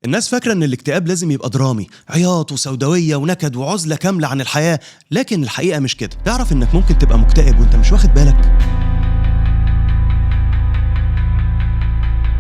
الناس فاكرة إن الاكتئاب لازم يبقى درامي، عياط وسوداوية ونكد وعزلة كاملة عن الحياة، لكن الحقيقة مش كده. تعرف إنك ممكن تبقى مكتئب وإنت مش واخد بالك؟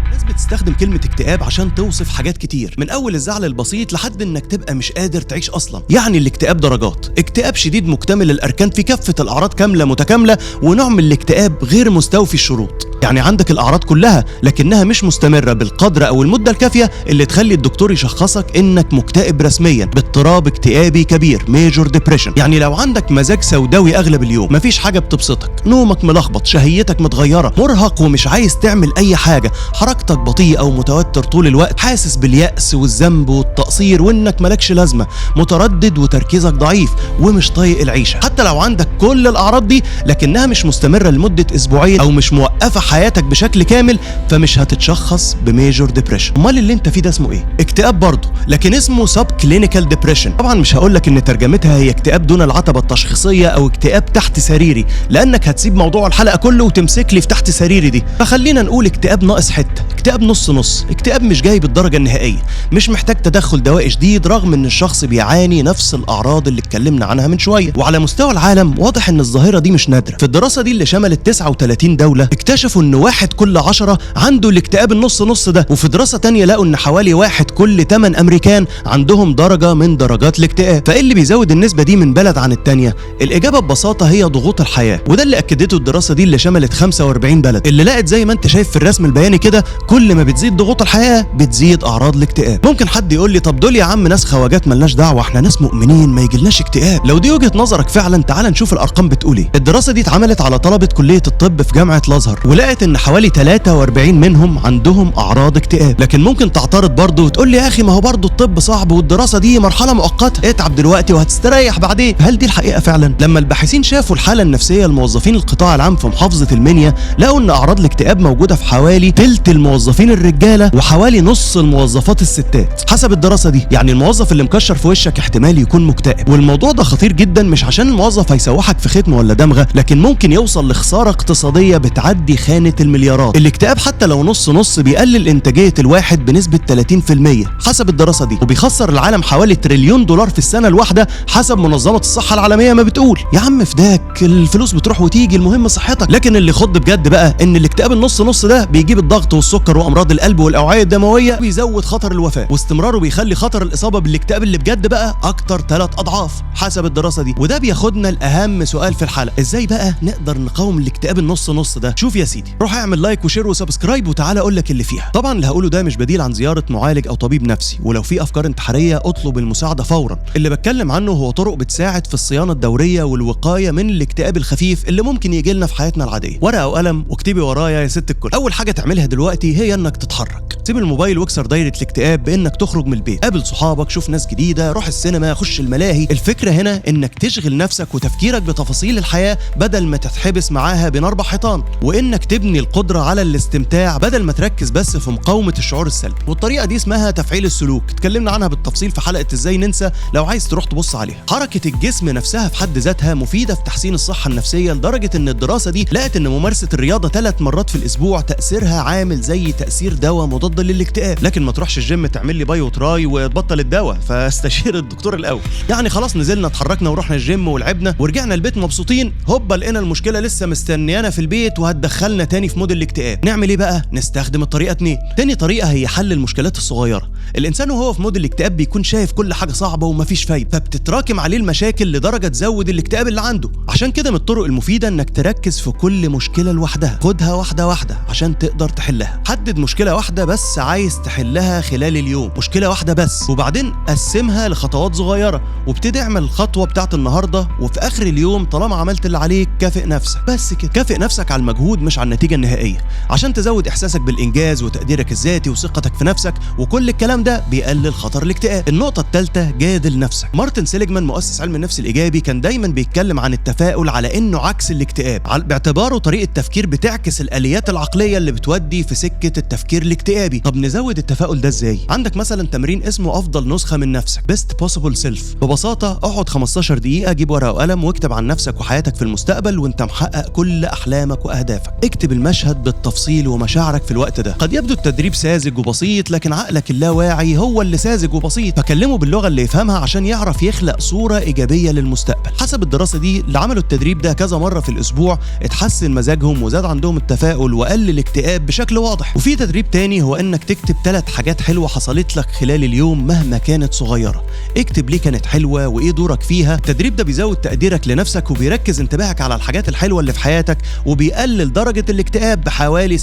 الناس بتستخدم كلمة اكتئاب عشان توصف حاجات كتير، من أول الزعل البسيط لحد إنك تبقى مش قادر تعيش أصلاً. يعني الاكتئاب درجات، اكتئاب شديد مكتمل الأركان في كافة الأعراض كاملة متكاملة، ونوع من الاكتئاب غير مستوفي الشروط. يعني عندك الأعراض كلها لكنها مش مستمرة بالقدر أو المدة الكافية اللي تخلي الدكتور يشخصك إنك مكتئب رسمياً باضطراب اكتئابي كبير ميجور ديبريشن. يعني لو عندك مزاج سوداوي أغلب اليوم، مفيش حاجة بتبسطك، نومك ملخبط، شهيتك متغيرة، مرهق ومش عايز تعمل أي حاجة، حركتك بطيئة أو متوتر طول الوقت، حاسس باليأس والذنب والتقصير وإنك ملكش لازمة، متردد وتركيزك ضعيف ومش طايق العيشة. حتى لو عندك كل الأعراض دي لكنها مش مستمرة لمدة أسبوعين أو مش موقفة حياتك بشكل كامل، فمش هتتشخص بميجور ديبريشن. امال اللي انت فيه ده اسمه ايه؟ اكتئاب برضه، لكن اسمه سب كلينيكال ديبريشن. طبعا مش هقول لك ان ترجمتها هي اكتئاب دون العتبه التشخيصيه او اكتئاب تحت سريري، لانك هتسيب موضوع الحلقه كله وتمسك لي في تحت سريري دي. فخلينا نقول اكتئاب ناقص حته، اكتئاب نص نص، اكتئاب مش جاي بالدرجه النهائيه، مش محتاج تدخل دوائي شديد رغم ان الشخص بيعاني نفس الاعراض اللي اتكلمنا عنها من شويه. وعلى مستوى العالم واضح ان الظاهره دي مش نادره. في الدراسه دي اللي شملت 39 دوله اكتشفوا ان 1 كل 10 عنده الاكتئاب النص نص ده، وفي دراسة تانية لقوا ان حوالي 1 كل 8 امريكان عندهم درجة من درجات الاكتئاب. فايه اللي بيزود النسبة دي من بلد عن التانية؟ الإجابة ببساطة هي ضغوط الحياة، وده اللي أكدته الدراسة دي اللي شملت 45 بلد، اللي لقت زي ما انت شايف في الرسم البياني كده كل ما بتزيد ضغوط الحياة بتزيد أعراض الاكتئاب. ممكن حد يقول لي طب دول يا عم ناس خواجات ملناش دعوة، احنا ناس مؤمنين ما يجيلناش اكتئاب. لو دي وجهة نظرك فعلا تعال نشوف الأرقام بتقول ايه. الدراسة دي اتعملت على طلبة كلية الطب في جامعة الأزهر، ولقت ان حوالي 43 منهم عندهم اعراض اكتئاب. لكن ممكن تعترض برضه وتقول لي يا اخي ما هو برضه الطب صعب والدراسه دي مرحله مؤقته، اتعب دلوقتي وهتستريح بعدين. هل دي الحقيقه فعلا؟ لما الباحثين شافوا الحاله النفسيه لموظفين القطاع العام في محافظه المنيا لقوا ان اعراض الاكتئاب موجوده في حوالي تلت الموظفين الرجاله وحوالي نص الموظفات الستات حسب الدراسه دي. يعني الموظف اللي مكشر في وشك احتمال يكون مكتئب. والموضوع ده خطير جدا، مش عشان الموظف هيسوحك في ختم ولا دمغه، لكن ممكن يوصل لخساره اقتصاديه بتعدي خانه المليارات. الاكتئاب حتى لو نص نص بيقلل انتاجيه الواحد بنسبه 30% حسب الدراسه دي، وبيخسر العالم حوالي $1 تريليون في السنه الواحده حسب منظمه الصحه العالميه ما بتقول. يا عم فداك، الفلوس بتروح وتيجي، المهم صحتك. لكن اللي خد بجد بقى ان الاكتئاب النص نص ده بيجيب الضغط والسكر وامراض القلب والاوعيه الدمويه، وبيزود خطر الوفاه، واستمراره بيخلي خطر الاصابه بالاكتئاب اللي بجد بقى اكتر 3 أضعاف حسب الدراسه دي. وده بياخدنا لاهم سؤال في الحلقه، ازاي بقى نقدر نقاوم الاكتئاب النص نص ده؟ شوف يا سيدي، روح اعمل لايك وشير وسبسكرايب وتعالى اقول لك اللي فيها. طبعا اللي هقوله ده مش بديل عن زياره معالج او طبيب نفسي، ولو في افكار انتحاريه اطلب المساعده فورا. اللي بتكلم عنه هو طرق بتساعد في الصيانه الدوريه والوقايه من الاكتئاب الخفيف اللي ممكن يجي لنا في حياتنا العاديه. ورقه وقلم واكتبي ورايا يا ست الكل. اول حاجه تعملها دلوقتي هي انك تتحرك، سيب الموبايل واكسر دايره الاكتئاب بانك تخرج من البيت، قابل صحابك، شوف ناس جديده، روح السينما، خش الملاهي. الفكره هنا انك تشغل نفسك وتفكيرك بتفاصيل الحياه بدل ما تتحبس معاها بين 4 حيطان، وانك تبني القدره على الاستمتاع بدل ما تركز بس في مقاومه الشعور السلبي. والطريقه دي اسمها تفعيل السلوك، اتكلمنا عنها بالتفصيل في حلقه ازاي ننسى لو عايز تروح تبص عليها. حركه الجسم نفسها في حد ذاتها مفيده في تحسين الصحه النفسيه، لدرجه ان الدراسه دي لقت ان ممارسه الرياضه 3 مرات في الاسبوع تاثيرها عامل زي تاثير دواء مضاد للاكتئاب. لكن ما تروحش الجيم تعمل لي باي وتراي وتبطل الدواء، فاستشير الدكتور الاول. يعني خلاص نزلنا اتحركنا ورحنا الجيم ولعبنا ورجعنا البيت مبسوطين، هوبا لقينا المشكله لسه مستنيانا في البيت وهتدخلنا تاني في مود الاكتئاب. نعمل ايه بقى؟ نستخدم الطريقه 2. تاني طريقه هي حل المشكلات الصغيره. الانسان وهو في مود الاكتئاب بيكون شايف كل حاجه صعبه ومفيش فايده، فبتتراكم عليه المشاكل لدرجه تزود الاكتئاب اللي عنده. عشان كده من الطرق المفيده انك تركز في كل مشكله لوحدها، خدها واحده واحده عشان تقدر تحلها. حدد مشكله واحده بس عايز تحلها خلال اليوم، مشكله واحده بس، وبعدين قسمها لخطوات صغيره، وابتدي اعمل الخطوه بتاعت النهارده، وفي اخر اليوم طالما عملت اللي عليك كافئ نفسك. بس كده، كافئ نفسك على المجهود مش على النتيجه النهائيه، عشان تزود احساسك بالانجاز وتقديرك الذاتي وثقتك في نفسك، وكل الكلام ده بيقلل خطر الاكتئاب. النقطه الثالثه جادل نفسك. مارتن سيليجمان مؤسس علم النفس الايجابي كان دايما بيتكلم عن التفاؤل على انه عكس الاكتئاب، باعتباره طريقه تفكير بتعكس الاليات العقليه اللي بتودي في سكه التفكير الاكتئابي. طب نزود التفاؤل ده ازاي؟ عندك مثلا تمرين اسمه افضل نسخه من نفسك، Best Possible Self. ببساطه اقعد 15 دقيقه، جيب ورقه وقلم واكتب عن نفسك وحياتك في المستقبل وانت محقق كل احلامك واهدافك. اكتب تكتب المشهد بالتفصيل ومشاعرك في الوقت ده. قد يبدو التدريب ساذج وبسيط، لكن عقلك اللاواعي هو اللي ساذج وبسيط، فكلمه باللغه اللي يفهمها عشان يعرف يخلق صوره ايجابيه للمستقبل. حسب الدراسه دي اللي عملوا التدريب ده كذا مره في الاسبوع اتحسن مزاجهم وزاد عندهم التفاؤل وقل الاكتئاب بشكل واضح. وفي تدريب تاني هو انك تكتب 3 حاجات حلوه حصلت لك خلال اليوم مهما كانت صغيره. اكتب ليه كانت حلوه وايه دورك فيها. التدريب ده بيزود تقديرك لنفسك وبيركز انتباهك على الحاجات الحلوه اللي في حياتك وبيقلل درجه الاكتئاب بحوالي 7%.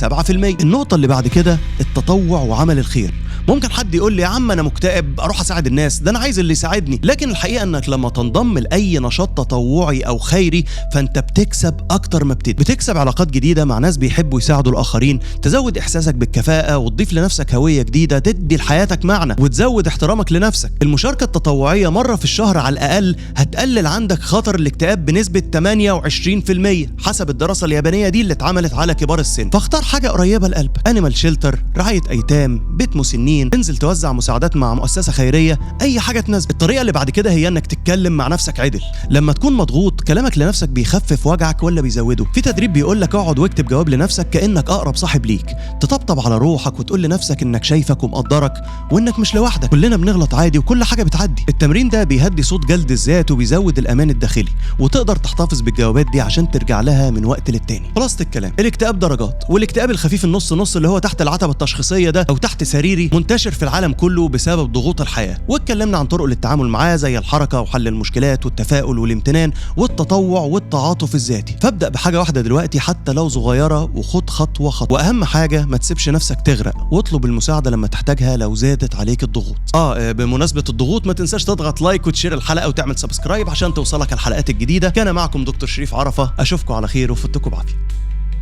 النقطه اللي بعد كده التطوع وعمل الخير. ممكن حد يقول لي يا عم انا مكتئب اروح اساعد الناس، ده انا عايز اللي يساعدني. لكن الحقيقه انك لما تنضم لاي نشاط تطوعي او خيري فانت بتكسب اكتر ما بتكسب علاقات جديده مع ناس بيحبوا يساعدوا الاخرين، تزود احساسك بالكفاءه وتضيف لنفسك هويه جديده تدي لحياتك معنى وتزود احترامك لنفسك. المشاركه التطوعيه مره في الشهر على الاقل هتقلل عندك خطر الاكتئاب بنسبه 28% حسب الدراسه اليابانيه دي اللي اتعملت على كبار السن. فاختار حاجه قريبه لقلبك، انيمال شيلتر، رعايه ايتام، بيت مسنين، تنزل توزع مساعدات مع مؤسسه خيريه، اي حاجه تناسبك. الطريقه اللي بعد كده هي انك تتكلم مع نفسك عدل. لما تكون مضغوط كلامك لنفسك بيخفف وجعك ولا بيزوده. في تدريب بيقول لك اقعد واكتب جواب لنفسك كانك اقرب صاحب ليك، تطبطب على روحك وتقول لنفسك انك شايفك ومقدرك وانك مش لوحدك، كلنا بنغلط عادي وكل حاجه بتعدي. التمرين ده بيهدي صوت جلد الذات وبيزود الامان الداخلي، وتقدر تحتفظ بالجوابات دي عشان ترجع لها من وقت للتاني. خلاصة الكلام، الاكتئاب درجات، والاكتئاب الخفيف النص نص اللي هو تحت العتبه التشخيصيه ده او تحت سريري منتشر في العالم كله بسبب ضغوط الحياه، واتكلمنا عن طرق للتعامل معاه زي الحركه وحل المشكلات والتفاؤل والامتنان والتطوع والتعاطف الذاتي. فابدا بحاجه واحده دلوقتي حتى لو صغيره وخد خطوه خطوه، واهم حاجه ما تسيبش نفسك تغرق، واطلب المساعده لما تحتاجها لو زادت عليك الضغوط. بمناسبه الضغوط ما تنساش تضغط لايك وتشير الحلقه وتعمل سبسكرايب عشان توصلك الحلقات الجديده. كان معكم دكتور شريف عرفه، اشوفكم على خير وفتكم بعافيه.